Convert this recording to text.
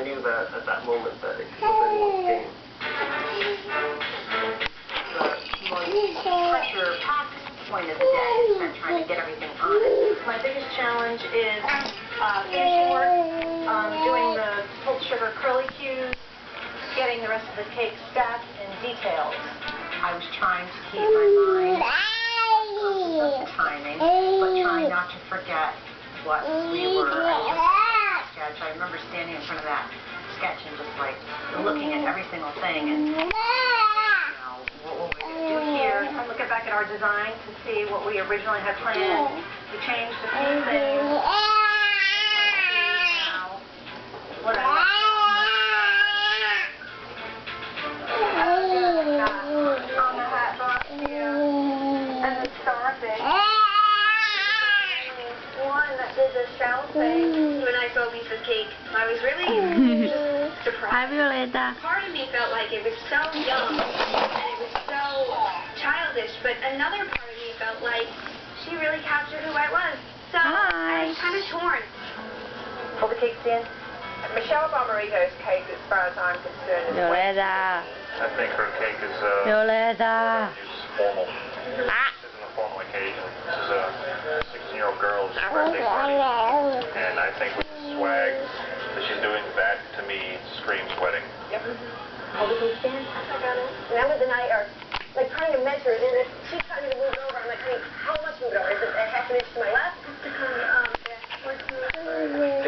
I knew that at that moment that it was anyone's game. The most pressure-packed point of the day is spent trying to get everything on it. My biggest challenge is finishing work, doing the pulled sugar curlicues, getting the rest of the cake stacked and details. I was trying to keep my mind conscious of the timing, but trying not to forget what we were sketch. I remember standing in front of that sketch and just like looking at every single thing and what were we going to do here? Looking back at our design to see what we originally had planned. We changed a few things. What I on the hat box here and the star thing. One that did the shell thing. When I saw Lisa's cake, I was really surprised. Hi, Violetta. Part of me felt like it was so young and it was so childish, but another part of me felt like she really captured who I was. So I was kind of torn. Pull the cake stand. Michelle Bomarito's cake, as far as I'm concerned, is Violetta. I think her cake is Violetta. formal. This isn't a formal occasion. This is a 16-year-old girl's birthday party. And I think with the swag that she's doing, that to me screams wedding. Yep. Hold the cake stand. and Emma and I are like trying to measure it, and she's trying to move it over. I'm like, honey, how much move it over? Is it a half an inch to my left? Just to come backwards.